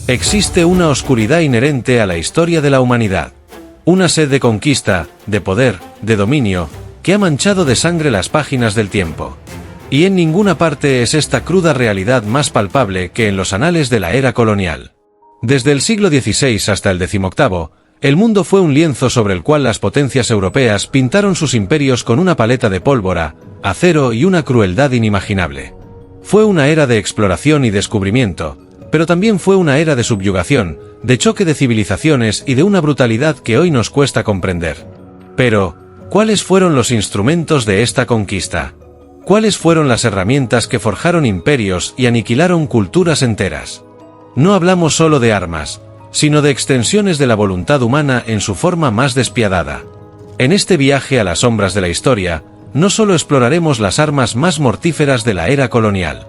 Existe una oscuridad inherente a la historia de la humanidad. Una sed de conquista, de poder, de dominio, que ha manchado de sangre las páginas del tiempo. Y en ninguna parte es esta cruda realidad más palpable que en los anales de la era colonial. Desde el siglo XVI hasta el XVIII, el mundo fue un lienzo sobre el cual las potencias europeas pintaron sus imperios con una paleta de pólvora, acero y una crueldad inimaginable. Fue una era de exploración y descubrimiento, pero también fue una era de subyugación, de choque de civilizaciones y de una brutalidad que hoy nos cuesta comprender. Pero, ¿cuáles fueron los instrumentos de esta conquista? ¿Cuáles fueron las herramientas que forjaron imperios y aniquilaron culturas enteras? No hablamos solo de armas, sino de extensiones de la voluntad humana en su forma más despiadada. En este viaje a las sombras de la historia, no solo exploraremos las armas más mortíferas de la era colonial.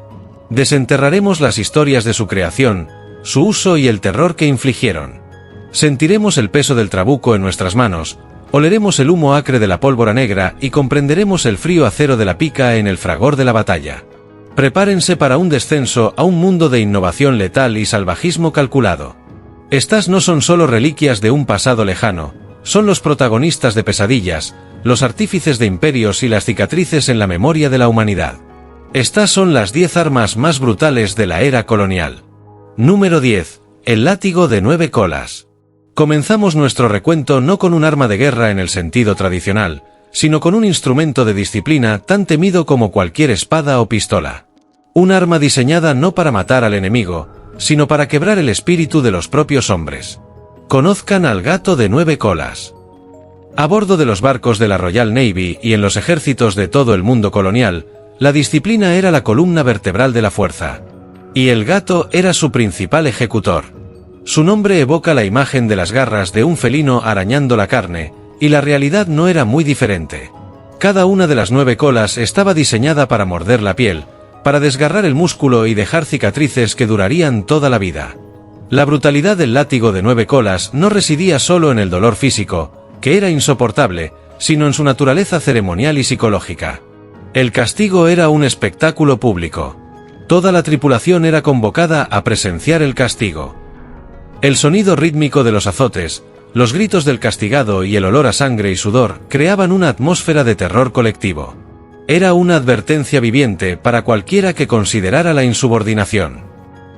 Desenterraremos las historias de su creación, su uso y el terror que infligieron. Sentiremos el peso del trabuco en nuestras manos, oleremos el humo acre de la pólvora negra y comprenderemos el frío acero de la pica en el fragor de la batalla. Prepárense para un descenso a un mundo de innovación letal y salvajismo calculado. Estas no son solo reliquias de un pasado lejano, son los protagonistas de pesadillas, los artífices de imperios y las cicatrices en la memoria de la humanidad. Estas son las 10 armas más brutales de la era colonial. Número 10. El látigo de 9 colas. Comenzamos nuestro recuento no con un arma de guerra en el sentido tradicional, sino con un instrumento de disciplina tan temido como cualquier espada o pistola. Un arma diseñada no para matar al enemigo, sino para quebrar el espíritu de los propios hombres. Conozcan al gato de 9 colas. A bordo de los barcos de la Royal Navy y en los ejércitos de todo el mundo colonial, la disciplina era la columna vertebral de la fuerza. Y el gato era su principal ejecutor. Su nombre evoca la imagen de las garras de un felino arañando la carne, y la realidad no era muy diferente. Cada una de las 9 colas estaba diseñada para morder la piel, para desgarrar el músculo y dejar cicatrices que durarían toda la vida. La brutalidad del látigo de 9 colas no residía solo en el dolor físico, que era insoportable, sino en su naturaleza ceremonial y psicológica. El castigo era un espectáculo público. Toda la tripulación era convocada a presenciar el castigo. El sonido rítmico de los azotes, los gritos del castigado y el olor a sangre y sudor creaban una atmósfera de terror colectivo. Era una advertencia viviente para cualquiera que considerara la insubordinación.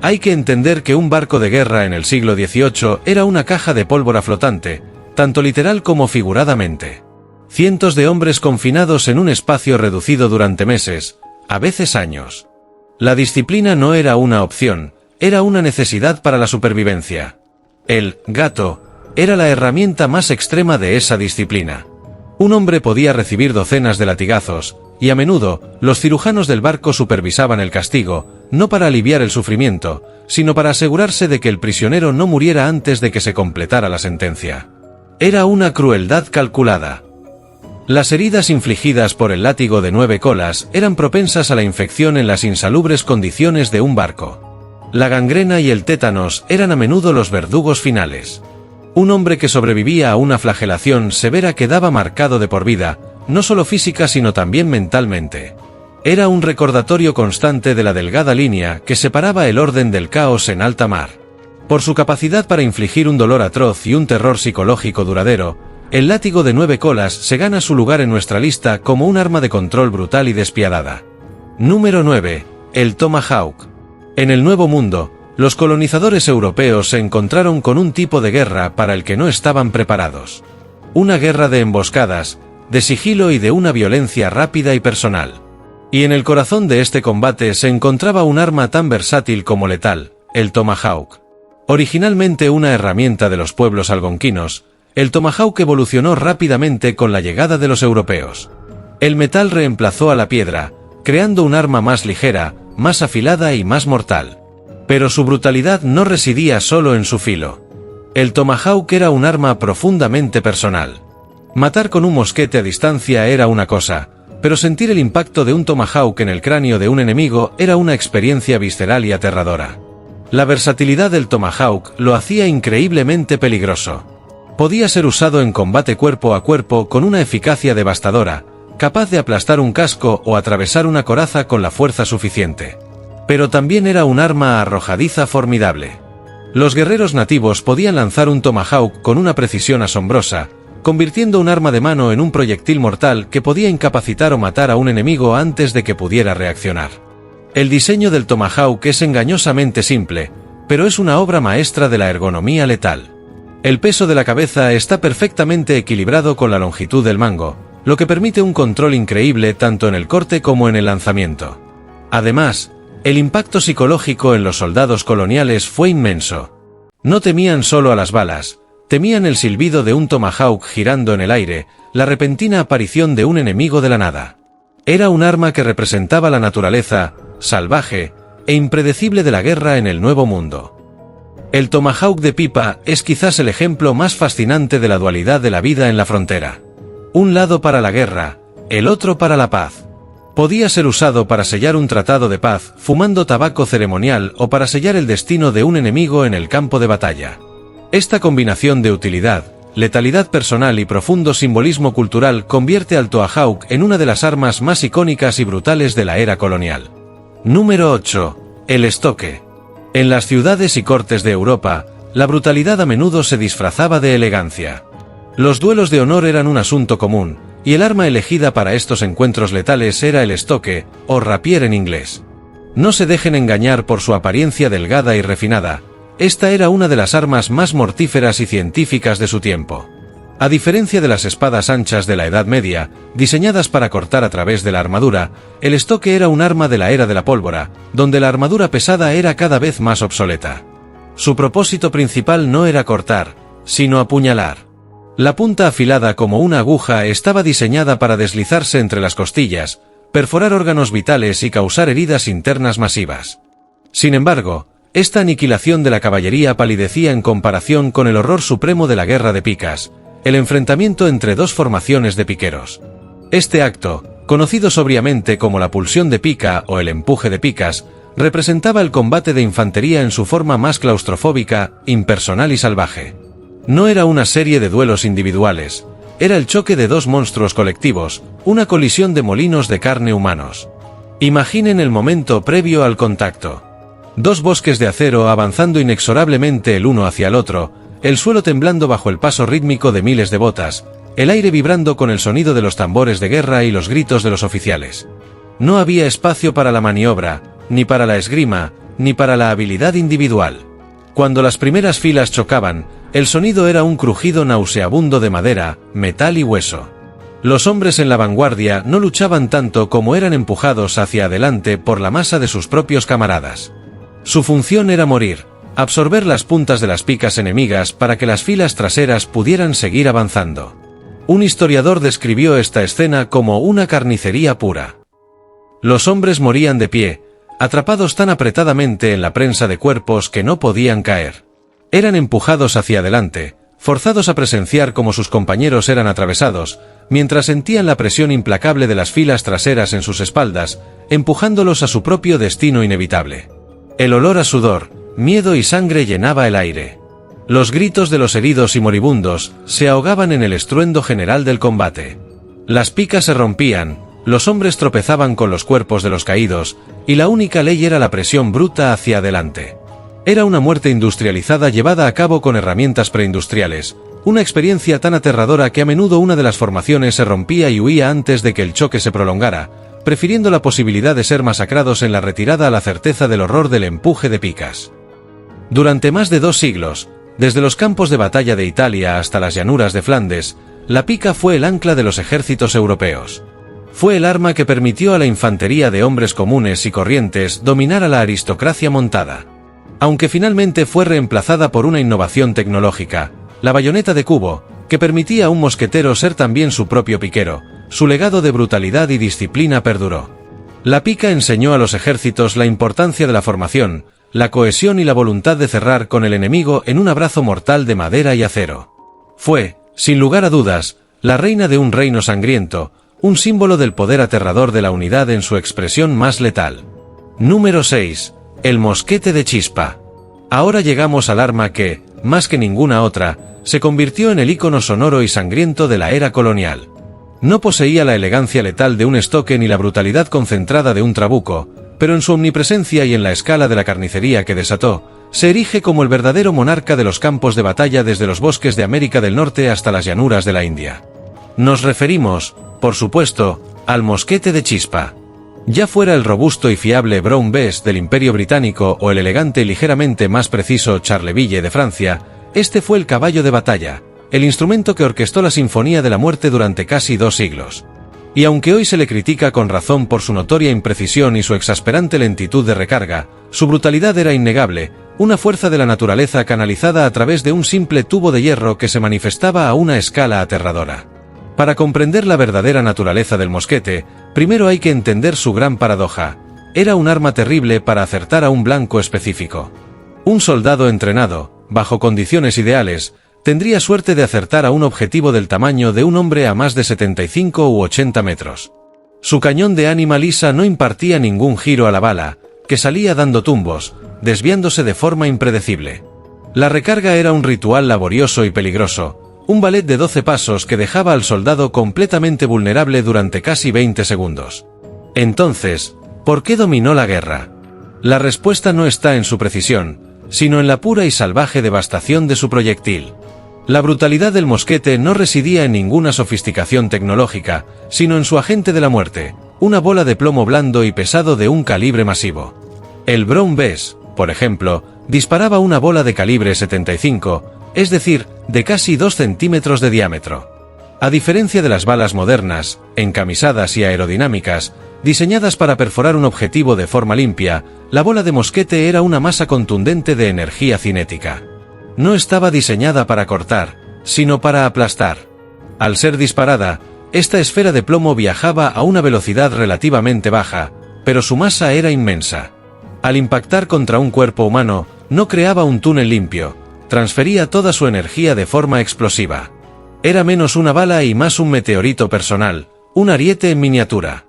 Hay que entender que un barco de guerra en el siglo XVIII era una caja de pólvora flotante, tanto literal como figuradamente. Cientos de hombres confinados en un espacio reducido durante meses, a veces años. La disciplina no era una opción, era una necesidad para la supervivencia. El gato era la herramienta más extrema de esa disciplina. Un hombre podía recibir docenas de latigazos, y a menudo, los cirujanos del barco supervisaban el castigo, no para aliviar el sufrimiento, sino para asegurarse de que el prisionero no muriera antes de que se completara la sentencia. Era una crueldad calculada. Las heridas infligidas por el látigo de 9 colas eran propensas a la infección en las insalubres condiciones de un barco. La gangrena y el tétanos eran a menudo los verdugos finales. Un hombre que sobrevivía a una flagelación severa quedaba marcado de por vida, no solo física sino también mentalmente. Era un recordatorio constante de la delgada línea que separaba el orden del caos en alta mar. Por su capacidad para infligir un dolor atroz y un terror psicológico duradero, el látigo de 9 colas se gana su lugar en nuestra lista como un arma de control brutal y despiadada. Número 9. El Tomahawk. En el Nuevo Mundo, los colonizadores europeos se encontraron con un tipo de guerra para el que no estaban preparados. Una guerra de emboscadas, de sigilo y de una violencia rápida y personal. Y en el corazón de este combate se encontraba un arma tan versátil como letal, el Tomahawk. Originalmente una herramienta de los pueblos algonquinos, el Tomahawk evolucionó rápidamente con la llegada de los europeos. El metal reemplazó a la piedra, creando un arma más ligera, más afilada y más mortal. Pero su brutalidad no residía solo en su filo. El Tomahawk era un arma profundamente personal. Matar con un mosquete a distancia era una cosa, pero sentir el impacto de un Tomahawk en el cráneo de un enemigo era una experiencia visceral y aterradora. La versatilidad del Tomahawk lo hacía increíblemente peligroso. Podía ser usado en combate cuerpo a cuerpo con una eficacia devastadora, capaz de aplastar un casco o atravesar una coraza con la fuerza suficiente. Pero también era un arma arrojadiza formidable. Los guerreros nativos podían lanzar un tomahawk con una precisión asombrosa, convirtiendo un arma de mano en un proyectil mortal que podía incapacitar o matar a un enemigo antes de que pudiera reaccionar. El diseño del tomahawk es engañosamente simple, pero es una obra maestra de la ergonomía letal. El peso de la cabeza está perfectamente equilibrado con la longitud del mango, lo que permite un control increíble tanto en el corte como en el lanzamiento. Además, el impacto psicológico en los soldados coloniales fue inmenso. No temían solo a las balas, temían el silbido de un tomahawk girando en el aire, la repentina aparición de un enemigo de la nada. Era un arma que representaba la naturaleza, salvaje e impredecible de la guerra en el Nuevo Mundo. El tomahawk de pipa es quizás el ejemplo más fascinante de la dualidad de la vida en la frontera. Un lado para la guerra, el otro para la paz. Podía ser usado para sellar un tratado de paz, fumando tabaco ceremonial o para sellar el destino de un enemigo en el campo de batalla. Esta combinación de utilidad, letalidad personal y profundo simbolismo cultural convierte al tomahawk en una de las armas más icónicas y brutales de la era colonial. Número 8. El estoque. En las ciudades y cortes de Europa, la brutalidad a menudo se disfrazaba de elegancia. Los duelos de honor eran un asunto común, y el arma elegida para estos encuentros letales era el estoque, o rapier en inglés. No se dejen engañar por su apariencia delgada y refinada. Esta era una de las armas más mortíferas y científicas de su tiempo. A diferencia de las espadas anchas de la Edad Media, diseñadas para cortar a través de la armadura, el estoque era un arma de la era de la pólvora, donde la armadura pesada era cada vez más obsoleta. Su propósito principal no era cortar, sino apuñalar. La punta afilada como una aguja estaba diseñada para deslizarse entre las costillas, perforar órganos vitales y causar heridas internas masivas. Sin embargo, esta aniquilación de la caballería palidecía en comparación con el horror supremo de la guerra de picas, el enfrentamiento entre dos formaciones de piqueros. Este acto, conocido sobriamente como la pulsión de pica o el empuje de picas, representaba el combate de infantería en su forma más claustrofóbica, impersonal y salvaje. No era una serie de duelos individuales, era el choque de dos monstruos colectivos, una colisión de molinos de carne humanos. Imaginen el momento previo al contacto. Dos bosques de acero avanzando inexorablemente el uno hacia el otro, el suelo temblando bajo el paso rítmico de miles de botas, el aire vibrando con el sonido de los tambores de guerra y los gritos de los oficiales. No había espacio para la maniobra, ni para la esgrima, ni para la habilidad individual. Cuando las primeras filas chocaban, el sonido era un crujido nauseabundo de madera, metal y hueso. Los hombres en la vanguardia no luchaban tanto como eran empujados hacia adelante por la masa de sus propios camaradas. Su función era morir, absorber las puntas de las picas enemigas para que las filas traseras pudieran seguir avanzando. Un historiador describió esta escena como una carnicería pura. Los hombres morían de pie, atrapados tan apretadamente en la prensa de cuerpos que no podían caer. Eran empujados hacia adelante, forzados a presenciar cómo sus compañeros eran atravesados, mientras sentían la presión implacable de las filas traseras en sus espaldas, empujándolos a su propio destino inevitable. El olor a sudor, miedo y sangre llenaba el aire. Los gritos de los heridos y moribundos se ahogaban en el estruendo general del combate. Las picas se rompían, los hombres tropezaban con los cuerpos de los caídos, y la única ley era la presión bruta hacia adelante. Era una muerte industrializada llevada a cabo con herramientas preindustriales, una experiencia tan aterradora que a menudo una de las formaciones se rompía y huía antes de que el choque se prolongara, prefiriendo la posibilidad de ser masacrados en la retirada a la certeza del horror del empuje de picas. Durante más de 2 siglos, desde los campos de batalla de Italia hasta las llanuras de Flandes, la pica fue el ancla de los ejércitos europeos. Fue el arma que permitió a la infantería de hombres comunes y corrientes dominar a la aristocracia montada. Aunque finalmente fue reemplazada por una innovación tecnológica, la bayoneta de cubo, que permitía a un mosquetero ser también su propio piquero, su legado de brutalidad y disciplina perduró. La pica enseñó a los ejércitos la importancia de la formación, la cohesión y la voluntad de cerrar con el enemigo en un abrazo mortal de madera y acero. Fue, sin lugar a dudas, la reina de un reino sangriento, un símbolo del poder aterrador de la unidad en su expresión más letal. Número 6. El mosquete de chispa. Ahora llegamos al arma que, más que ninguna otra, se convirtió en el ícono sonoro y sangriento de la era colonial. No poseía la elegancia letal de un estoque ni la brutalidad concentrada de un trabuco, pero en su omnipresencia y en la escala de la carnicería que desató, se erige como el verdadero monarca de los campos de batalla desde los bosques de América del Norte hasta las llanuras de la India. Nos referimos, por supuesto, al mosquete de chispa. Ya fuera el robusto y fiable Brown Bess del Imperio Británico o el elegante y ligeramente más preciso Charleville de Francia, este fue el caballo de batalla, el instrumento que orquestó la Sinfonía de la Muerte durante casi 2 siglos. Y aunque hoy se le critica con razón por su notoria imprecisión y su exasperante lentitud de recarga, su brutalidad era innegable, una fuerza de la naturaleza canalizada a través de un simple tubo de hierro que se manifestaba a una escala aterradora. Para comprender la verdadera naturaleza del mosquete, primero hay que entender su gran paradoja. Era un arma terrible para acertar a un blanco específico. Un soldado entrenado, bajo condiciones ideales, tendría suerte de acertar a un objetivo del tamaño de un hombre a más de 75 u 80 metros. Su cañón de ánima lisa no impartía ningún giro a la bala, que salía dando tumbos, desviándose de forma impredecible. La recarga era un ritual laborioso y peligroso, un ballet de 12 pasos que dejaba al soldado completamente vulnerable durante casi 20 segundos. Entonces, ¿por qué dominó la guerra? La respuesta no está en su precisión, sino en la pura y salvaje devastación de su proyectil. La brutalidad del mosquete no residía en ninguna sofisticación tecnológica, sino en su agente de la muerte, una bola de plomo blando y pesado de un calibre masivo. El Brown Bess, por ejemplo, disparaba una bola de calibre 75, es decir, de casi 2 centímetros de diámetro. A diferencia de las balas modernas, encamisadas y aerodinámicas, diseñadas para perforar un objetivo de forma limpia, la bola de mosquete era una masa contundente de energía cinética. No estaba diseñada para cortar, sino para aplastar. Al ser disparada, esta esfera de plomo viajaba a una velocidad relativamente baja, pero su masa era inmensa. Al impactar contra un cuerpo humano, no creaba un túnel limpio, transfería toda su energía de forma explosiva. Era menos una bala y más un meteorito personal, un ariete en miniatura.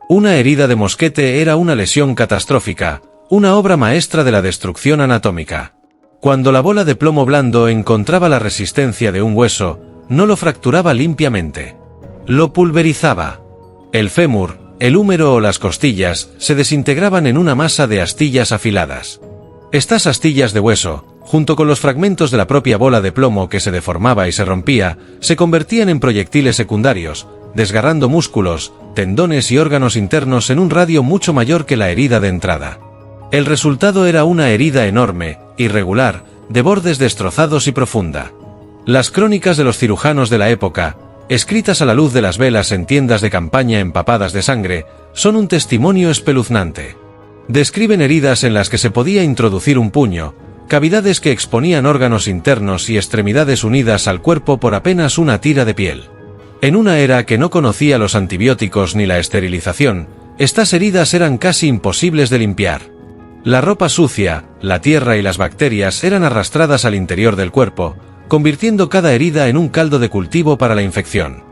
Una herida de mosquete era una lesión catastrófica, una obra maestra de la destrucción anatómica. Cuando la bola de plomo blando encontraba la resistencia de un hueso, no lo fracturaba limpiamente. Lo pulverizaba. El fémur, el húmero o las costillas se desintegraban en una masa de astillas afiladas. Estas astillas de hueso, junto con los fragmentos de la propia bola de plomo que se deformaba y se rompía, se convertían en proyectiles secundarios, desgarrando músculos, tendones y órganos internos en un radio mucho mayor que la herida de entrada. El resultado era una herida enorme, irregular, de bordes destrozados y profunda. Las crónicas de los cirujanos de la época, escritas a la luz de las velas en tiendas de campaña empapadas de sangre, son un testimonio espeluznante. Describen heridas en las que se podía introducir un puño, cavidades que exponían órganos internos y extremidades unidas al cuerpo por apenas una tira de piel. En una era que no conocía los antibióticos ni la esterilización, estas heridas eran casi imposibles de limpiar. La ropa sucia, la tierra y las bacterias eran arrastradas al interior del cuerpo, convirtiendo cada herida en un caldo de cultivo para la infección.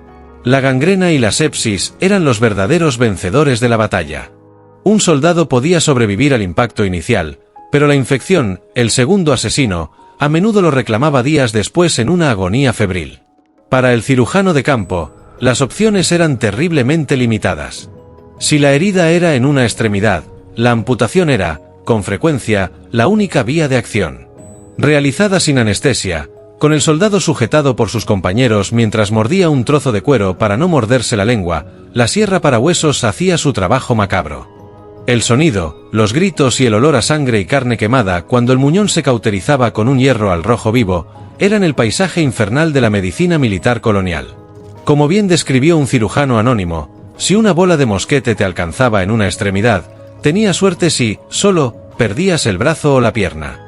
La gangrena y la sepsis eran los verdaderos vencedores de la batalla. Un soldado podía sobrevivir al impacto inicial, pero la infección, el segundo asesino, a menudo lo reclamaba días después en una agonía febril. Para el cirujano de campo, las opciones eran terriblemente limitadas. Si la herida era en una extremidad, la amputación era, con frecuencia, la única vía de acción. Realizada sin anestesia, con el soldado sujetado por sus compañeros mientras mordía un trozo de cuero para no morderse la lengua, la sierra para huesos hacía su trabajo macabro. El sonido, los gritos y el olor a sangre y carne quemada cuando el muñón se cauterizaba con un hierro al rojo vivo, eran el paisaje infernal de la medicina militar colonial. Como bien describió un cirujano anónimo, si una bola de mosquete te alcanzaba en una extremidad, tenía suerte si, solo, perdías el brazo o la pierna.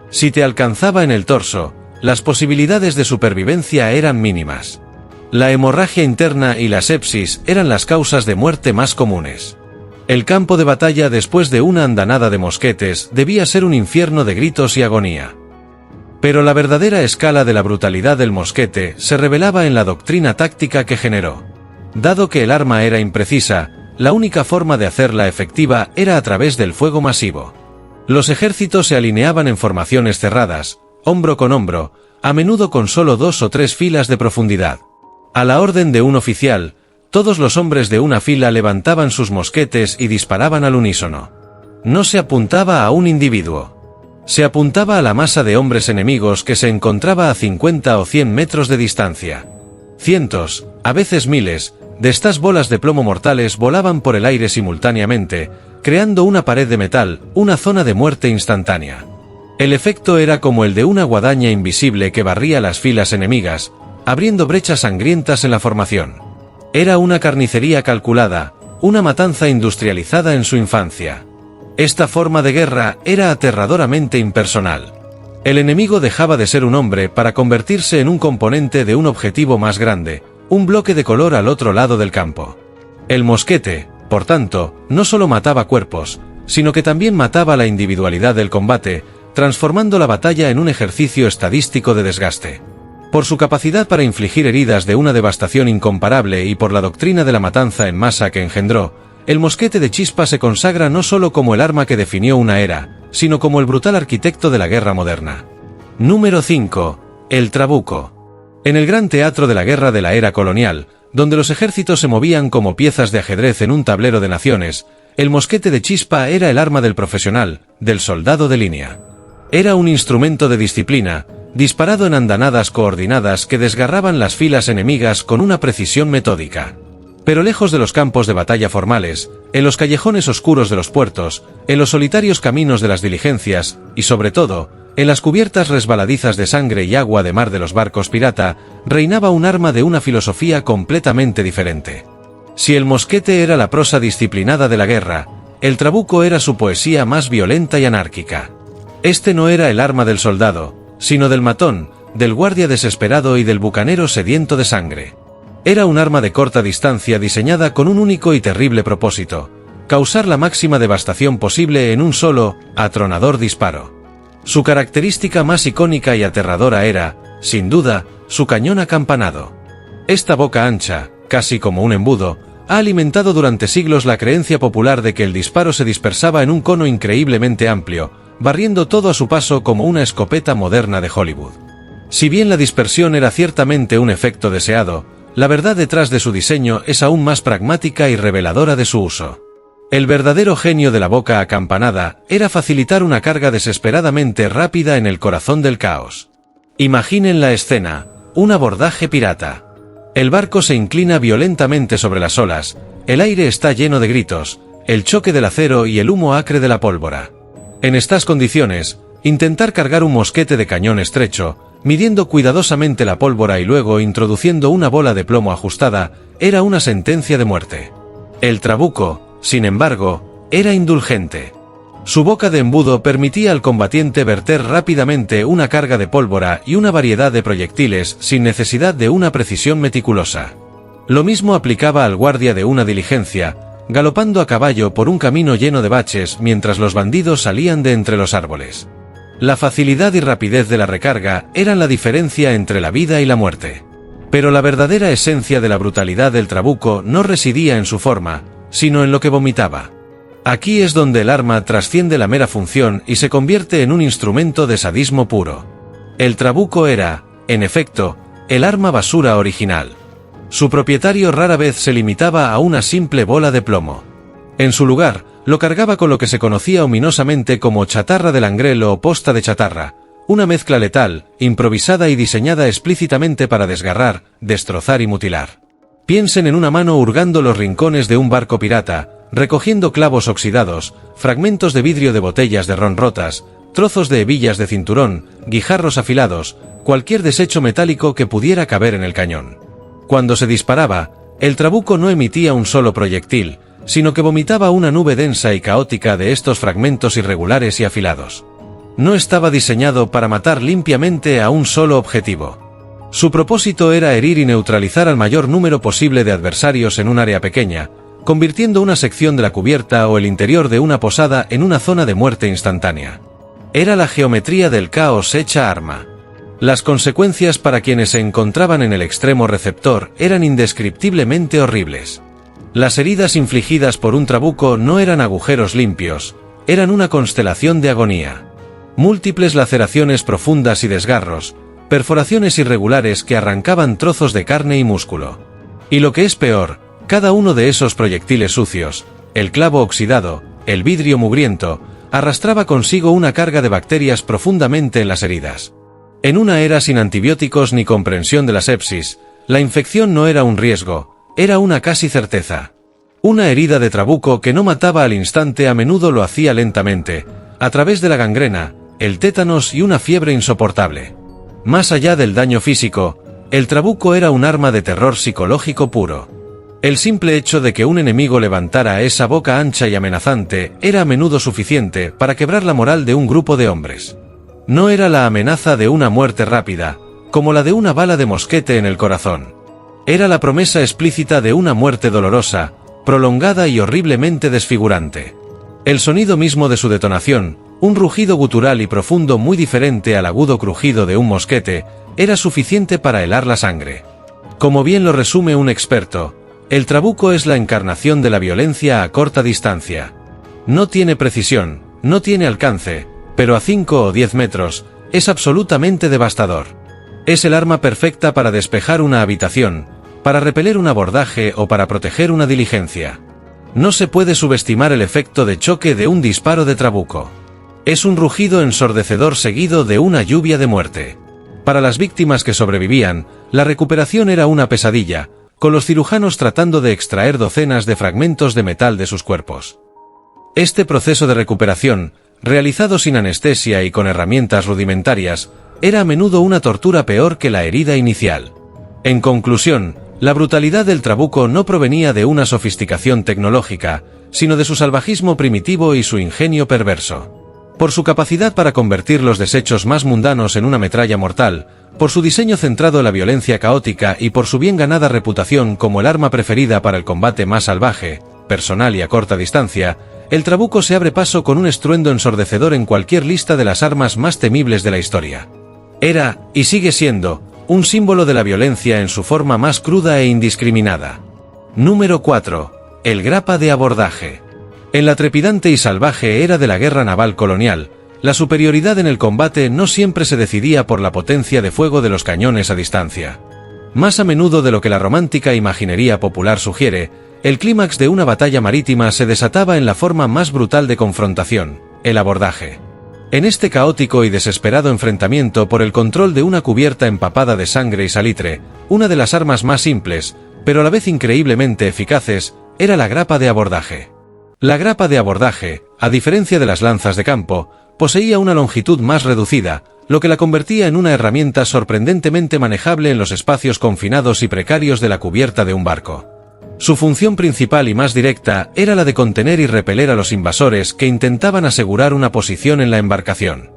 Si te alcanzaba en el torso, las posibilidades de supervivencia eran mínimas. La hemorragia interna y la sepsis eran las causas de muerte más comunes. El campo de batalla después de una andanada de mosquetes debía ser un infierno de gritos y agonía. Pero la verdadera escala de la brutalidad del mosquete se revelaba en la doctrina táctica que generó. Dado que el arma era imprecisa, la única forma de hacerla efectiva era a través del fuego masivo. Los ejércitos se alineaban en formaciones cerradas, hombro con hombro, a menudo con solo 2 o 3 filas de profundidad. A la orden de un oficial, todos los hombres de una fila levantaban sus mosquetes y disparaban al unísono. No se apuntaba a un individuo. Se apuntaba a la masa de hombres enemigos que se encontraba a 50 o 100 metros de distancia. Cientos, a veces miles, de estas bolas de plomo mortales volaban por el aire simultáneamente, creando una pared de metal, una zona de muerte instantánea. El efecto era como el de una guadaña invisible que barría las filas enemigas, abriendo brechas sangrientas en la formación. Era una carnicería calculada, una matanza industrializada en su infancia. Esta forma de guerra era aterradoramente impersonal. El enemigo dejaba de ser un hombre para convertirse en un componente de un objetivo más grande, un bloque de color al otro lado del campo. El mosquete, por tanto, no solo mataba cuerpos, sino que también mataba la individualidad del combate, transformando la batalla en un ejercicio estadístico de desgaste. Por su capacidad para infligir heridas de una devastación incomparable y por la doctrina de la matanza en masa que engendró, el mosquete de chispa se consagra no solo como el arma que definió una era, sino como el brutal arquitecto de la guerra moderna. Número 5. El trabuco. En el gran teatro de la guerra de la era colonial, donde los ejércitos se movían como piezas de ajedrez en un tablero de naciones, el mosquete de chispa era el arma del profesional, del soldado de línea. Era un instrumento de disciplina, disparado en andanadas coordinadas que desgarraban las filas enemigas con una precisión metódica. Pero lejos de los campos de batalla formales, en los callejones oscuros de los puertos, en los solitarios caminos de las diligencias, y sobre todo, en las cubiertas resbaladizas de sangre y agua de mar de los barcos pirata, reinaba un arma de una filosofía completamente diferente. Si el mosquete era la prosa disciplinada de la guerra, el trabuco era su poesía más violenta y anárquica. Este no era el arma del soldado, sino del matón, del guardia desesperado y del bucanero sediento de sangre. Era un arma de corta distancia diseñada con un único y terrible propósito: causar la máxima devastación posible en un solo, atronador disparo. Su característica más icónica y aterradora era, sin duda, su cañón acampanado. Esta boca ancha, casi como un embudo, ha alimentado durante siglos la creencia popular de que el disparo se dispersaba en un cono increíblemente amplio, barriendo todo a su paso como una escopeta moderna de Hollywood. Si bien la dispersión era ciertamente un efecto deseado, la verdad detrás de su diseño es aún más pragmática y reveladora de su uso. El verdadero genio de la boca acampanada era facilitar una carga desesperadamente rápida en el corazón del caos. Imaginen la escena: un abordaje pirata. El barco se inclina violentamente sobre las olas, el aire está lleno de gritos, el choque del acero y el humo acre de la pólvora. En estas condiciones, intentar cargar un mosquete de cañón estrecho, midiendo cuidadosamente la pólvora y luego introduciendo una bola de plomo ajustada, era una sentencia de muerte. El trabuco, sin embargo, era indulgente. Su boca de embudo permitía al combatiente verter rápidamente una carga de pólvora y una variedad de proyectiles sin necesidad de una precisión meticulosa. Lo mismo aplicaba al guardia de una diligencia, galopando a caballo por un camino lleno de baches mientras los bandidos salían de entre los árboles. La facilidad y rapidez de la recarga eran la diferencia entre la vida y la muerte. Pero la verdadera esencia de la brutalidad del trabuco no residía en su forma, sino en lo que vomitaba. Aquí es donde el arma trasciende la mera función y se convierte en un instrumento de sadismo puro. El trabuco era, en efecto, el arma basura original. Su propietario rara vez se limitaba a una simple bola de plomo. En su lugar, lo cargaba con lo que se conocía ominosamente como chatarra de langrel o posta de chatarra, una mezcla letal, improvisada y diseñada explícitamente para desgarrar, destrozar y mutilar. Piensen en una mano hurgando los rincones de un barco pirata, recogiendo clavos oxidados, fragmentos de vidrio de botellas de ron rotas, trozos de hebillas de cinturón, guijarros afilados, cualquier desecho metálico que pudiera caber en el cañón. Cuando se disparaba, el trabuco no emitía un solo proyectil, sino que vomitaba una nube densa y caótica de estos fragmentos irregulares y afilados. No estaba diseñado para matar limpiamente a un solo objetivo. Su propósito era herir y neutralizar al mayor número posible de adversarios en un área pequeña, convirtiendo una sección de la cubierta o el interior de una posada en una zona de muerte instantánea. Era la geometría del caos hecha arma. Las consecuencias para quienes se encontraban en el extremo receptor eran indescriptiblemente horribles. Las heridas infligidas por un trabuco no eran agujeros limpios, eran una constelación de agonía. Múltiples laceraciones profundas y desgarros, perforaciones irregulares que arrancaban trozos de carne y músculo. Y lo que es peor, cada uno de esos proyectiles sucios, el clavo oxidado, el vidrio mugriento, arrastraba consigo una carga de bacterias profundamente en las heridas. En una era sin antibióticos ni comprensión de la sepsis, la infección no era un riesgo, era una casi certeza. Una herida de trabuco que no mataba al instante a menudo lo hacía lentamente, a través de la gangrena, el tétanos y una fiebre insoportable. Más allá del daño físico, el trabuco era un arma de terror psicológico puro. El simple hecho de que un enemigo levantara esa boca ancha y amenazante era a menudo suficiente para quebrar la moral de un grupo de hombres. No era la amenaza de una muerte rápida, como la de una bala de mosquete en el corazón. Era la promesa explícita de una muerte dolorosa, prolongada y horriblemente desfigurante. El sonido mismo de su detonación, un rugido gutural y profundo muy diferente al agudo crujido de un mosquete, era suficiente para helar la sangre. Como bien lo resume un experto, el trabuco es la encarnación de la violencia a corta distancia. No tiene precisión, no tiene alcance, pero a 5 o 10 metros, es absolutamente devastador. Es el arma perfecta para despejar una habitación, para repeler un abordaje o para proteger una diligencia. No se puede subestimar el efecto de choque de un disparo de trabuco. Es un rugido ensordecedor seguido de una lluvia de muerte. Para las víctimas que sobrevivían, la recuperación era una pesadilla, con los cirujanos tratando de extraer docenas de fragmentos de metal de sus cuerpos. Este proceso de recuperación, realizado sin anestesia y con herramientas rudimentarias, era a menudo una tortura peor que la herida inicial. En conclusión, la brutalidad del trabuco no provenía de una sofisticación tecnológica, sino de su salvajismo primitivo y su ingenio perverso. Por su capacidad para convertir los desechos más mundanos en una metralla mortal, por su diseño centrado en la violencia caótica y por su bien ganada reputación como el arma preferida para el combate más salvaje, personal y a corta distancia, el trabuco se abre paso con un estruendo ensordecedor en cualquier lista de las armas más temibles de la historia. Era, y sigue siendo, un símbolo de la violencia en su forma más cruda e indiscriminada. Número 4. El grapa de abordaje. En la trepidante y salvaje era de la guerra naval colonial, la superioridad en el combate no siempre se decidía por la potencia de fuego de los cañones a distancia. Más a menudo de lo que la romántica imaginería popular sugiere, el clímax de una batalla marítima se desataba en la forma más brutal de confrontación, el abordaje. En este caótico y desesperado enfrentamiento por el control de una cubierta empapada de sangre y salitre, una de las armas más simples, pero a la vez increíblemente eficaces, era la grapa de abordaje. La grapa de abordaje, a diferencia de las lanzas de campo, poseía una longitud más reducida, lo que la convertía en una herramienta sorprendentemente manejable en los espacios confinados y precarios de la cubierta de un barco. Su función principal y más directa era la de contener y repeler a los invasores que intentaban asegurar una posición en la embarcación.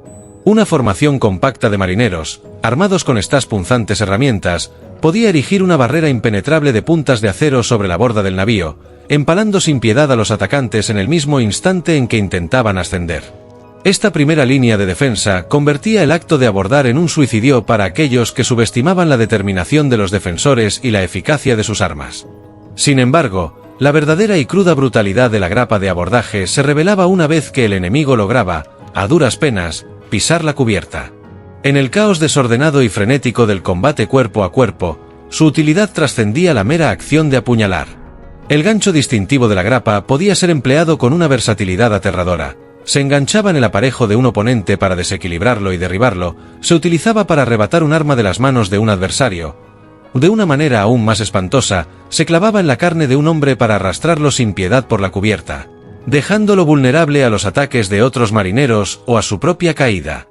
Una formación compacta de marineros, armados con estas punzantes herramientas, podía erigir una barrera impenetrable de puntas de acero sobre la borda del navío, empalando sin piedad a los atacantes en el mismo instante en que intentaban ascender. Esta primera línea de defensa convertía el acto de abordar en un suicidio para aquellos que subestimaban la determinación de los defensores y la eficacia de sus armas. Sin embargo, la verdadera y cruda brutalidad de la grapa de abordaje se revelaba una vez que el enemigo lograba, a duras penas, pisar la cubierta. En el caos desordenado y frenético del combate cuerpo a cuerpo, su utilidad trascendía la mera acción de apuñalar. El gancho distintivo de la grapa podía ser empleado con una versatilidad aterradora. Se enganchaba en el aparejo de un oponente para desequilibrarlo y derribarlo, se utilizaba para arrebatar un arma de las manos de un adversario. De una manera aún más espantosa, se clavaba en la carne de un hombre para arrastrarlo sin piedad por la cubierta, dejándolo vulnerable a los ataques de otros marineros o a su propia caída.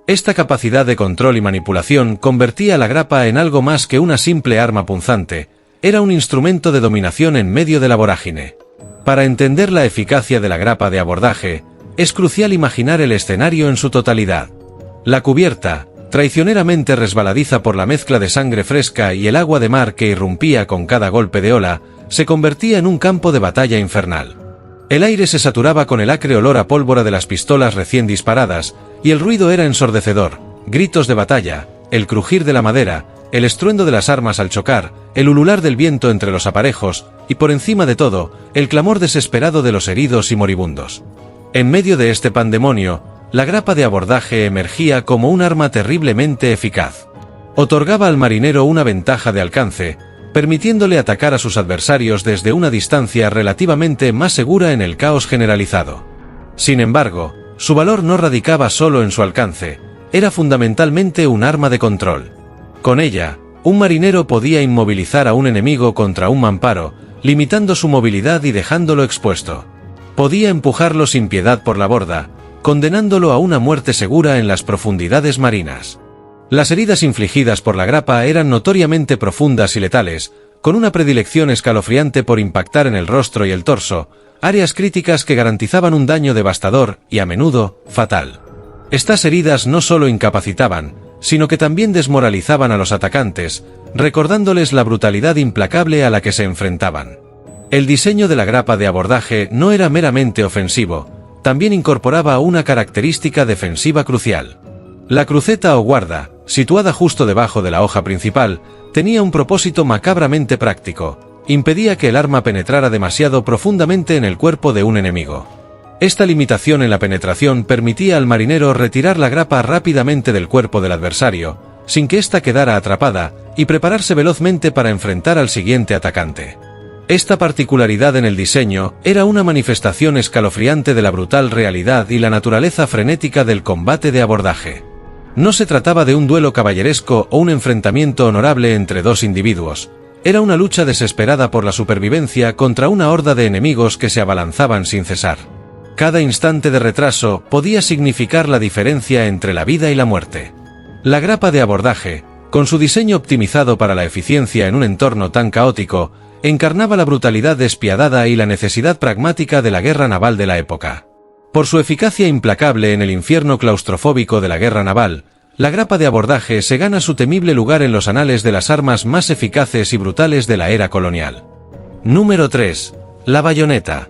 Esta capacidad de control y manipulación convertía la grapa en algo más que una simple arma punzante, era un instrumento de dominación en medio de la vorágine. Para entender la eficacia de la grapa de abordaje, es crucial imaginar el escenario en su totalidad. La cubierta, traicioneramente resbaladiza por la mezcla de sangre fresca y el agua de mar que irrumpía con cada golpe de ola, se convertía en un campo de batalla infernal. El aire se saturaba con el acre olor a pólvora de las pistolas recién disparadas, y el ruido era ensordecedor, gritos de batalla, el crujir de la madera, el estruendo de las armas al chocar, el ulular del viento entre los aparejos, y por encima de todo, el clamor desesperado de los heridos y moribundos. En medio de este pandemonio, la grapa de abordaje emergía como un arma terriblemente eficaz. Otorgaba al marinero una ventaja de alcance, permitiéndole atacar a sus adversarios desde una distancia relativamente más segura en el caos generalizado. Sin embargo, su valor no radicaba solo en su alcance, era fundamentalmente un arma de control. Con ella, un marinero podía inmovilizar a un enemigo contra un mamparo, limitando su movilidad y dejándolo expuesto. Podía empujarlo sin piedad por la borda, condenándolo a una muerte segura en las profundidades marinas. Las heridas infligidas por la grapa eran notoriamente profundas y letales, con una predilección escalofriante por impactar en el rostro y el torso, áreas críticas que garantizaban un daño devastador y, a menudo, fatal. Estas heridas no solo incapacitaban, sino que también desmoralizaban a los atacantes, recordándoles la brutalidad implacable a la que se enfrentaban. El diseño de la grapa de abordaje no era meramente ofensivo, también incorporaba una característica defensiva crucial. La cruceta o guarda, situada justo debajo de la hoja principal, tenía un propósito macabramente práctico: impedía que el arma penetrara demasiado profundamente en el cuerpo de un enemigo. Esta limitación en la penetración permitía al marinero retirar la grapa rápidamente del cuerpo del adversario, sin que ésta quedara atrapada, y prepararse velozmente para enfrentar al siguiente atacante. Esta particularidad en el diseño era una manifestación escalofriante de la brutal realidad y la naturaleza frenética del combate de abordaje. No se trataba de un duelo caballeresco o un enfrentamiento honorable entre dos individuos. Era una lucha desesperada por la supervivencia contra una horda de enemigos que se abalanzaban sin cesar. Cada instante de retraso podía significar la diferencia entre la vida y la muerte. La grapa de abordaje, con su diseño optimizado para la eficiencia en un entorno tan caótico, encarnaba la brutalidad despiadada y la necesidad pragmática de la guerra naval de la época. Por su eficacia implacable en el infierno claustrofóbico de la guerra naval, la grapa de abordaje se gana su temible lugar en los anales de las armas más eficaces y brutales de la era colonial. Número 3. La bayoneta.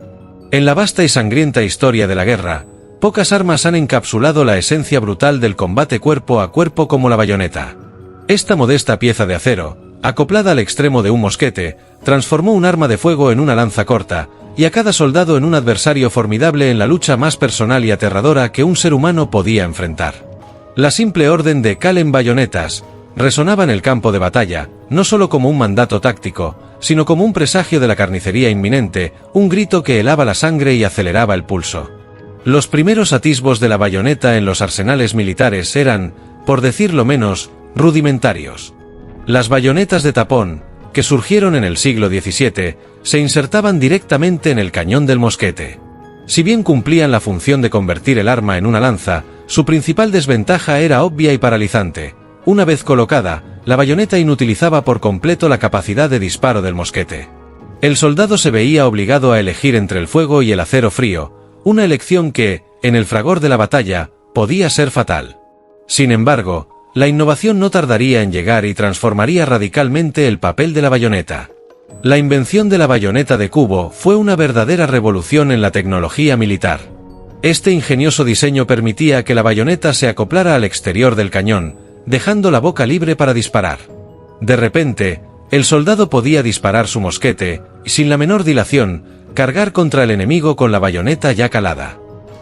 En la vasta y sangrienta historia de la guerra, pocas armas han encapsulado la esencia brutal del combate cuerpo a cuerpo como la bayoneta. Esta modesta pieza de acero, acoplada al extremo de un mosquete, transformó un arma de fuego en una lanza corta, y a cada soldado en un adversario formidable en la lucha más personal y aterradora que un ser humano podía enfrentar. La simple orden de "calen bayonetas" resonaba en el campo de batalla, no solo como un mandato táctico, sino como un presagio de la carnicería inminente, un grito que helaba la sangre y aceleraba el pulso. Los primeros atisbos de la bayoneta en los arsenales militares eran, por decirlo menos, rudimentarios. Las bayonetas de tapón, que surgieron en el siglo XVII, se insertaban directamente en el cañón del mosquete. Si bien cumplían la función de convertir el arma en una lanza, su principal desventaja era obvia y paralizante. Una vez colocada, la bayoneta inutilizaba por completo la capacidad de disparo del mosquete. El soldado se veía obligado a elegir entre el fuego y el acero frío, una elección que, en el fragor de la batalla, podía ser fatal. Sin embargo, la innovación no tardaría en llegar y transformaría radicalmente el papel de la bayoneta. La invención de la bayoneta de cubo fue una verdadera revolución en la tecnología militar. Este ingenioso diseño permitía que la bayoneta se acoplara al exterior del cañón, dejando la boca libre para disparar. De repente, el soldado podía disparar su mosquete, y sin la menor dilación, cargar contra el enemigo con la bayoneta ya calada.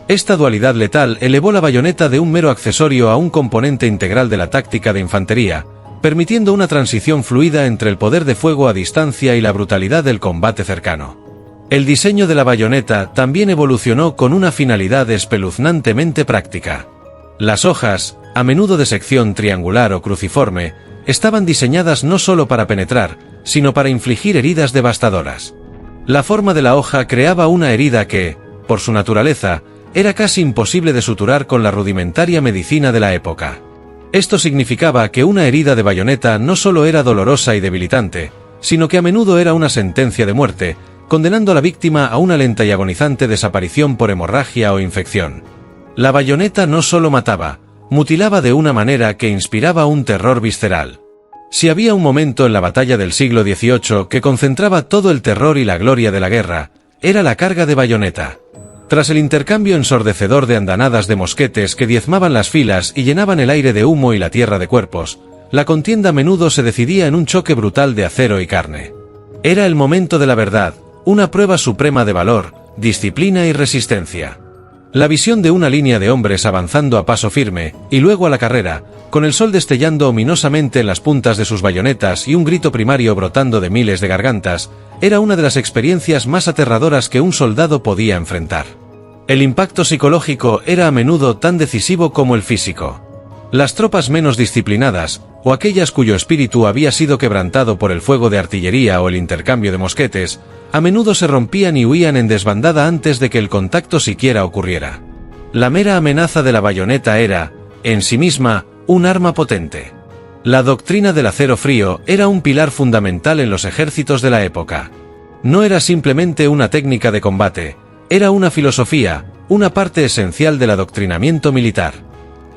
Esta dualidad letal elevó la bayoneta de un mero accesorio a un componente integral de la táctica de infantería, permitiendo una transición fluida entre el poder de fuego a distancia y la brutalidad del combate cercano. El diseño de la bayoneta también evolucionó con una finalidad espeluznantemente práctica. Las hojas, a menudo de sección triangular o cruciforme, estaban diseñadas no solo para penetrar, sino para infligir heridas devastadoras. La forma de la hoja creaba una herida que, por su naturaleza, era casi imposible de suturar con la rudimentaria medicina de la época. Esto significaba que una herida de bayoneta no solo era dolorosa y debilitante, sino que a menudo era una sentencia de muerte, condenando a la víctima a una lenta y agonizante desaparición por hemorragia o infección. La bayoneta no solo mataba, mutilaba de una manera que inspiraba un terror visceral. Si había un momento en la batalla del siglo XVIII que concentraba todo el terror y la gloria de la guerra, era la carga de bayoneta. Tras el intercambio ensordecedor de andanadas de mosquetes que diezmaban las filas y llenaban el aire de humo y la tierra de cuerpos, la contienda a menudo se decidía en un choque brutal de acero y carne. Era el momento de la verdad, una prueba suprema de valor, disciplina y resistencia. La visión de una línea de hombres avanzando a paso firme, y luego a la carrera, con el sol destellando ominosamente en las puntas de sus bayonetas y un grito primario brotando de miles de gargantas, era una de las experiencias más aterradoras que un soldado podía enfrentar. El impacto psicológico era a menudo tan decisivo como el físico. Las tropas menos disciplinadas, o aquellas cuyo espíritu había sido quebrantado por el fuego de artillería o el intercambio de mosquetes, a menudo se rompían y huían en desbandada antes de que el contacto siquiera ocurriera. La mera amenaza de la bayoneta era, en sí misma, un arma potente. La doctrina del acero frío era un pilar fundamental en los ejércitos de la época. No era simplemente una técnica de combate, era una filosofía, una parte esencial del adoctrinamiento militar.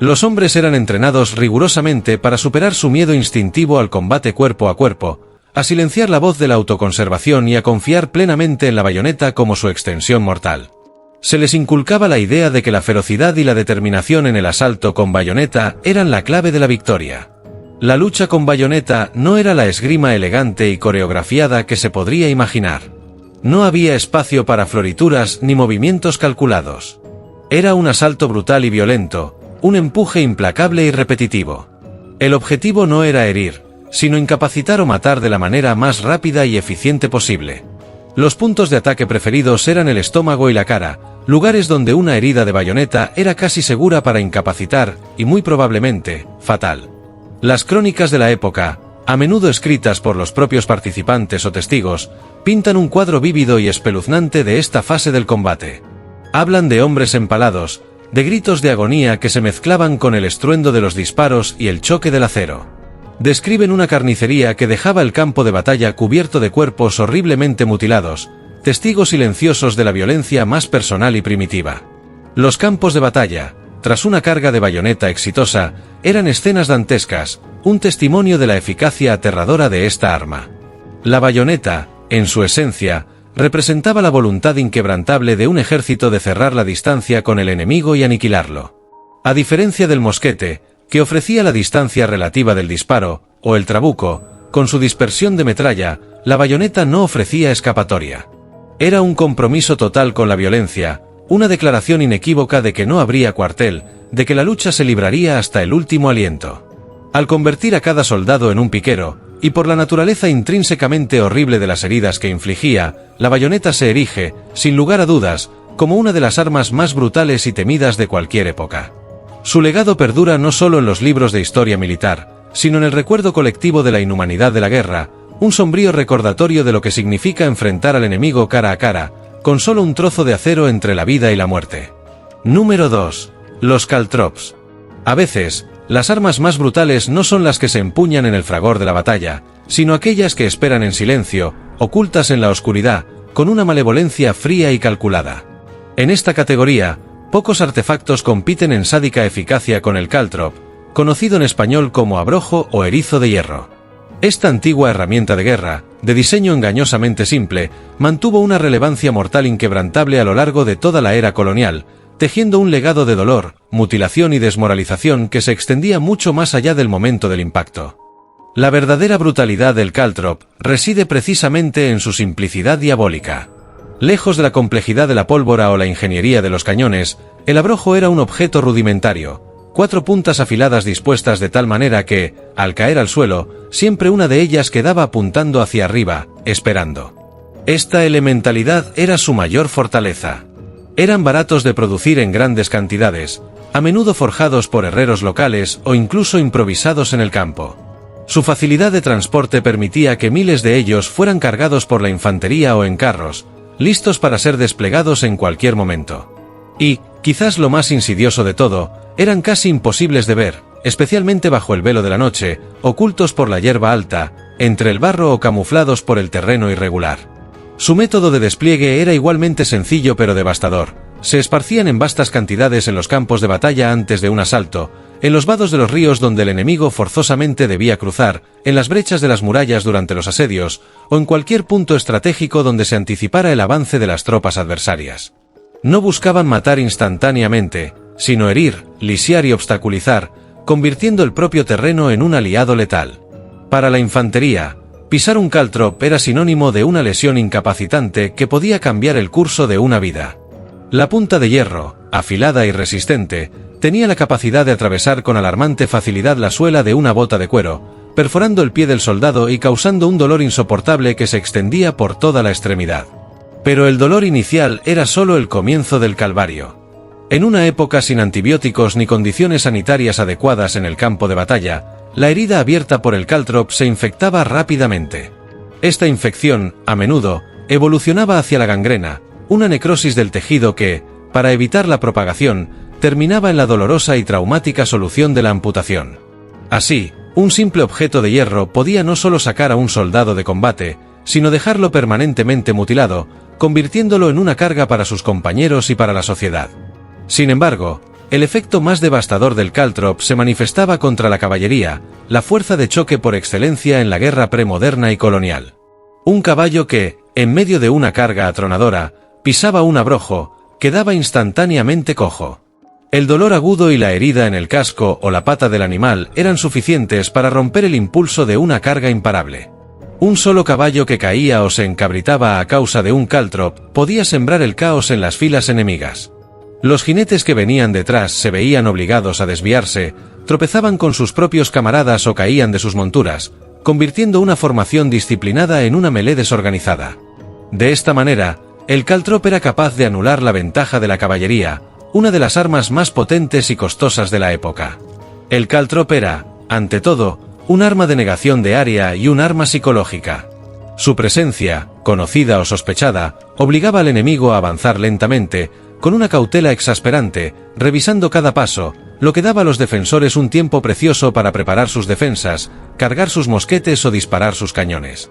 Los hombres eran entrenados rigurosamente para superar su miedo instintivo al combate cuerpo a cuerpo, a silenciar la voz de la autoconservación y a confiar plenamente en la bayoneta como su extensión mortal. Se les inculcaba la idea de que la ferocidad y la determinación en el asalto con bayoneta eran la clave de la victoria. La lucha con bayoneta no era la esgrima elegante y coreografiada que se podría imaginar. No había espacio para florituras ni movimientos calculados. Era un asalto brutal y violento, un empuje implacable y repetitivo. El objetivo no era herir, sino incapacitar o matar de la manera más rápida y eficiente posible. Los puntos de ataque preferidos eran el estómago y la cara, lugares donde una herida de bayoneta era casi segura para incapacitar, y muy probablemente, fatal. Las crónicas de la época, a menudo escritas por los propios participantes o testigos, pintan un cuadro vívido y espeluznante de esta fase del combate. Hablan de hombres empalados, de gritos de agonía que se mezclaban con el estruendo de los disparos y el choque del acero. Describen una carnicería que dejaba el campo de batalla cubierto de cuerpos horriblemente mutilados, testigos silenciosos de la violencia más personal y primitiva. Los campos de batalla, tras una carga de bayoneta exitosa, eran escenas dantescas, un testimonio de la eficacia aterradora de esta arma. La bayoneta, en su esencia, representaba la voluntad inquebrantable de un ejército de cerrar la distancia con el enemigo y aniquilarlo. A diferencia del mosquete, que ofrecía la distancia relativa del disparo, o el trabuco, con su dispersión de metralla, la bayoneta no ofrecía escapatoria. Era un compromiso total con la violencia, una declaración inequívoca de que no habría cuartel, de que la lucha se libraría hasta el último aliento. Al convertir a cada soldado en un piquero, y por la naturaleza intrínsecamente horrible de las heridas que infligía, la bayoneta se erige, sin lugar a dudas, como una de las armas más brutales y temidas de cualquier época. Su legado perdura no solo en los libros de historia militar, sino en el recuerdo colectivo de la inhumanidad de la guerra, un sombrío recordatorio de lo que significa enfrentar al enemigo cara a cara, con solo un trozo de acero entre la vida y la muerte. Número 2. Los caltrops. A veces, las armas más brutales no son las que se empuñan en el fragor de la batalla, sino aquellas que esperan en silencio, ocultas en la oscuridad, con una malevolencia fría y calculada. En esta categoría, pocos artefactos compiten en sádica eficacia con el caltrop, conocido en español como abrojo o erizo de hierro. Esta antigua herramienta de guerra, de diseño engañosamente simple, mantuvo una relevancia mortal inquebrantable a lo largo de toda la era colonial, tejiendo un legado de dolor, mutilación y desmoralización que se extendía mucho más allá del momento del impacto. La verdadera brutalidad del caltrop reside precisamente en su simplicidad diabólica. Lejos de la complejidad de la pólvora o la ingeniería de los cañones, el abrojo era un objeto rudimentario, 4 puntas afiladas dispuestas de tal manera que, al caer al suelo, siempre una de ellas quedaba apuntando hacia arriba, esperando. Esta elementalidad era su mayor fortaleza. Eran baratos de producir en grandes cantidades, a menudo forjados por herreros locales o incluso improvisados en el campo. Su facilidad de transporte permitía que miles de ellos fueran cargados por la infantería o en carros, listos para ser desplegados en cualquier momento. Y, quizás lo más insidioso de todo, eran casi imposibles de ver, especialmente bajo el velo de la noche, ocultos por la hierba alta, entre el barro o camuflados por el terreno irregular. Su método de despliegue era igualmente sencillo pero devastador. Se esparcían en vastas cantidades en los campos de batalla antes de un asalto, en los vados de los ríos donde el enemigo forzosamente debía cruzar, en las brechas de las murallas durante los asedios, o en cualquier punto estratégico donde se anticipara el avance de las tropas adversarias. No buscaban matar instantáneamente, sino herir, lisiar y obstaculizar, convirtiendo el propio terreno en un aliado letal. Para la infantería, pisar un caltrop era sinónimo de una lesión incapacitante que podía cambiar el curso de una vida. La punta de hierro, afilada y resistente, tenía la capacidad de atravesar con alarmante facilidad la suela de una bota de cuero, perforando el pie del soldado y causando un dolor insoportable que se extendía por toda la extremidad. Pero el dolor inicial era solo el comienzo del calvario. En una época sin antibióticos ni condiciones sanitarias adecuadas en el campo de batalla, la herida abierta por el caltrop se infectaba rápidamente. Esta infección, a menudo, evolucionaba hacia la gangrena, una necrosis del tejido que, para evitar la propagación, terminaba en la dolorosa y traumática solución de la amputación. Así, un simple objeto de hierro podía no solo sacar a un soldado de combate, sino dejarlo permanentemente mutilado, convirtiéndolo en una carga para sus compañeros y para la sociedad. Sin embargo, el efecto más devastador del caltrop se manifestaba contra la caballería, la fuerza de choque por excelencia en la guerra premoderna y colonial. Un caballo que, en medio de una carga atronadora, pisaba un abrojo, quedaba instantáneamente cojo. El dolor agudo y la herida en el casco o la pata del animal eran suficientes para romper el impulso de una carga imparable. Un solo caballo que caía o se encabritaba a causa de un caltrop podía sembrar el caos en las filas enemigas. Los jinetes que venían detrás se veían obligados a desviarse, tropezaban con sus propios camaradas o caían de sus monturas, convirtiendo una formación disciplinada en una melee desorganizada. De esta manera, el caltrop era capaz de anular la ventaja de la caballería, una de las armas más potentes y costosas de la época. El caltrop era, ante todo, un arma de negación de área y un arma psicológica. Su presencia, conocida o sospechada, obligaba al enemigo a avanzar lentamente, con una cautela exasperante, revisando cada paso, lo que daba a los defensores un tiempo precioso para preparar sus defensas, cargar sus mosquetes o disparar sus cañones.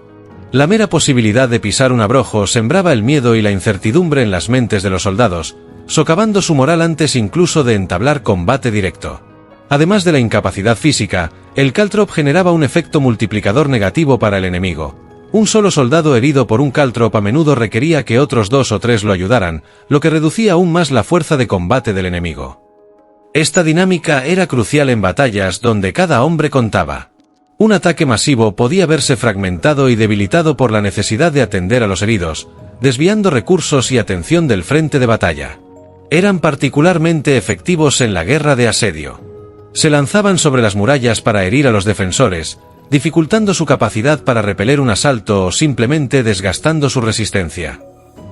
La mera posibilidad de pisar un abrojo sembraba el miedo y la incertidumbre en las mentes de los soldados, socavando su moral antes incluso de entablar combate directo. Además de la incapacidad física, el caltrop generaba un efecto multiplicador negativo para el enemigo. Un solo soldado herido por un caltrop a menudo requería que otros 2 o 3 lo ayudaran, lo que reducía aún más la fuerza de combate del enemigo. Esta dinámica era crucial en batallas donde cada hombre contaba. Un ataque masivo podía verse fragmentado y debilitado por la necesidad de atender a los heridos, desviando recursos y atención del frente de batalla. Eran particularmente efectivos en la guerra de asedio. Se lanzaban sobre las murallas para herir a los defensores, dificultando su capacidad para repeler un asalto o simplemente desgastando su resistencia.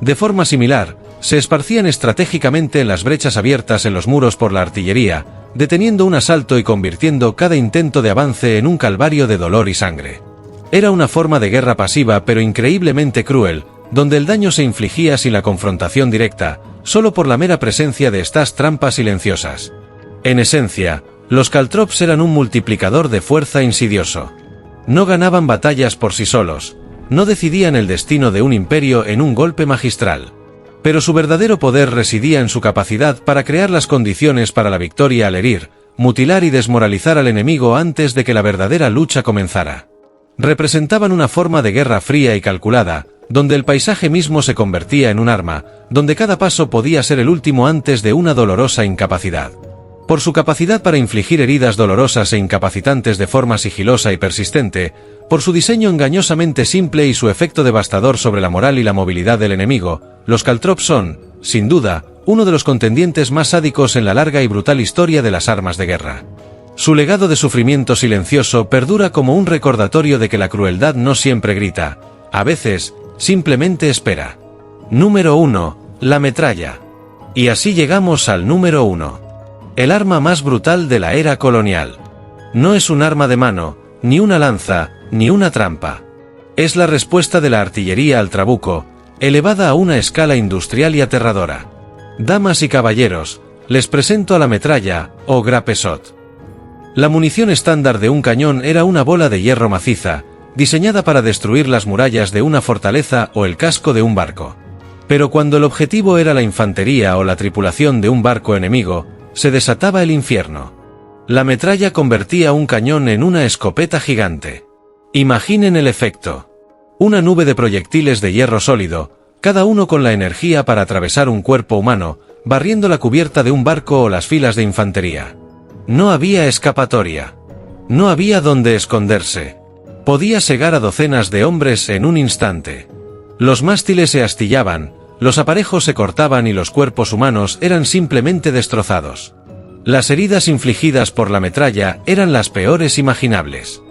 De forma similar, se esparcían estratégicamente en las brechas abiertas en los muros por la artillería, deteniendo un asalto y convirtiendo cada intento de avance en un calvario de dolor y sangre. Era una forma de guerra pasiva pero increíblemente cruel, donde el daño se infligía sin la confrontación directa, solo por la mera presencia de estas trampas silenciosas. En esencia, los caltrops eran un multiplicador de fuerza insidioso. No ganaban batallas por sí solos, no decidían el destino de un imperio en un golpe magistral. Pero su verdadero poder residía en su capacidad para crear las condiciones para la victoria al herir, mutilar y desmoralizar al enemigo antes de que la verdadera lucha comenzara. Representaban una forma de guerra fría y calculada, donde el paisaje mismo se convertía en un arma, donde cada paso podía ser el último antes de una dolorosa incapacidad. Por su capacidad para infligir heridas dolorosas e incapacitantes de forma sigilosa y persistente, por su diseño engañosamente simple y su efecto devastador sobre la moral y la movilidad del enemigo, los caltrops son, sin duda, uno de los contendientes más sádicos en la larga y brutal historia de las armas de guerra. Su legado de sufrimiento silencioso perdura como un recordatorio de que la crueldad no siempre grita, a veces, simplemente espera. Número 1. La metralla. Y así llegamos al número 1. El arma más brutal de la era colonial. No es un arma de mano, ni una lanza, ni una trampa. Es la respuesta de la artillería al trabuco, elevada a una escala industrial y aterradora. Damas y caballeros, les presento a la metralla, o grapesot. La munición estándar de un cañón era una bola de hierro maciza, diseñada para destruir las murallas de una fortaleza o el casco de un barco. Pero cuando el objetivo era la infantería o la tripulación de un barco enemigo, se desataba el infierno. La metralla convertía un cañón en una escopeta gigante. Imaginen el efecto. Una nube de proyectiles de hierro sólido, cada uno con la energía para atravesar un cuerpo humano, barriendo la cubierta de un barco o las filas de infantería. No había escapatoria. No había donde esconderse. Podía cegar a docenas de hombres en un instante. Los mástiles se astillaban, los aparejos se cortaban y los cuerpos humanos eran simplemente destrozados. Las heridas infligidas por la metralla eran las peores imaginables.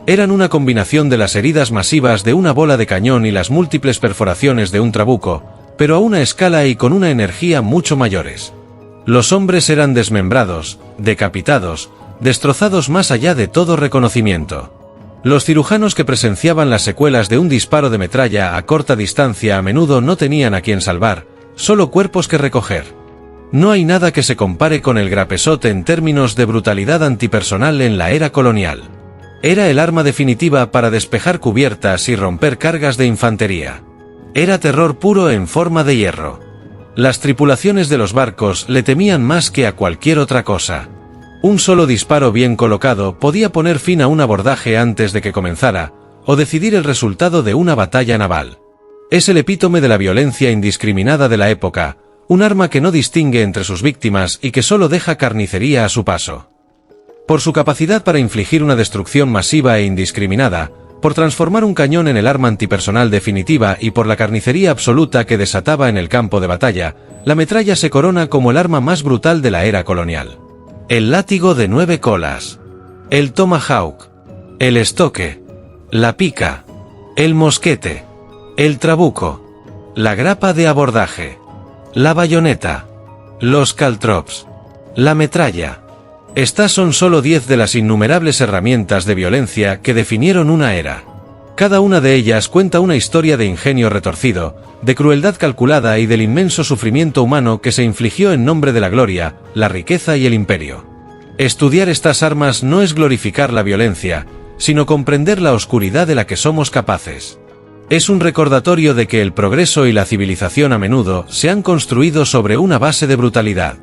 Eran una combinación de las heridas masivas de una bola de cañón y las múltiples perforaciones de un trabuco, pero a una escala y con una energía mucho mayores. Los hombres eran desmembrados, decapitados, destrozados más allá de todo reconocimiento. Los cirujanos que presenciaban las secuelas de un disparo de metralla a corta distancia a menudo no tenían a quien salvar, solo cuerpos que recoger. No hay nada que se compare con el grapesot en términos de brutalidad antipersonal en la era colonial. Era el arma definitiva para despejar cubiertas y romper cargas de infantería. Era terror puro en forma de hierro. Las tripulaciones de los barcos le temían más que a cualquier otra cosa. Un solo disparo bien colocado podía poner fin a un abordaje antes de que comenzara, o decidir el resultado de una batalla naval. Es el epítome de la violencia indiscriminada de la época, un arma que no distingue entre sus víctimas y que solo deja carnicería a su paso. Por su capacidad para infligir una destrucción masiva e indiscriminada, por transformar un cañón en el arma antipersonal definitiva y por la carnicería absoluta que desataba en el campo de batalla, la metralla se corona como el arma más brutal de la era colonial. El látigo de 9 colas, el tomahawk, el estoque, la pica, el mosquete, el trabuco, la grapa de abordaje, la bayoneta, los caltrops, la metralla. Estas son solo 10 de las innumerables herramientas de violencia que definieron una era. Cada una de ellas cuenta una historia de ingenio retorcido, de crueldad calculada y del inmenso sufrimiento humano que se infligió en nombre de la gloria, la riqueza y el imperio. Estudiar estas armas no es glorificar la violencia, sino comprender la oscuridad de la que somos capaces. Es un recordatorio de que el progreso y la civilización a menudo se han construido sobre una base de brutalidad.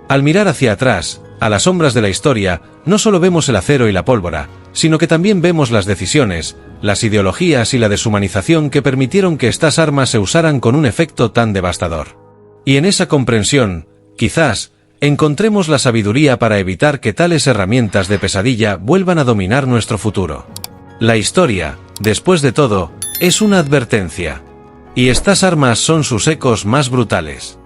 Al mirar hacia atrás, a las sombras de la historia, no solo vemos el acero y la pólvora, sino que también vemos las decisiones, las ideologías y la deshumanización que permitieron que estas armas se usaran con un efecto tan devastador. Y en esa comprensión, quizás, encontremos la sabiduría para evitar que tales herramientas de pesadilla vuelvan a dominar nuestro futuro. La historia, después de todo, es una advertencia. Y estas armas son sus ecos más brutales.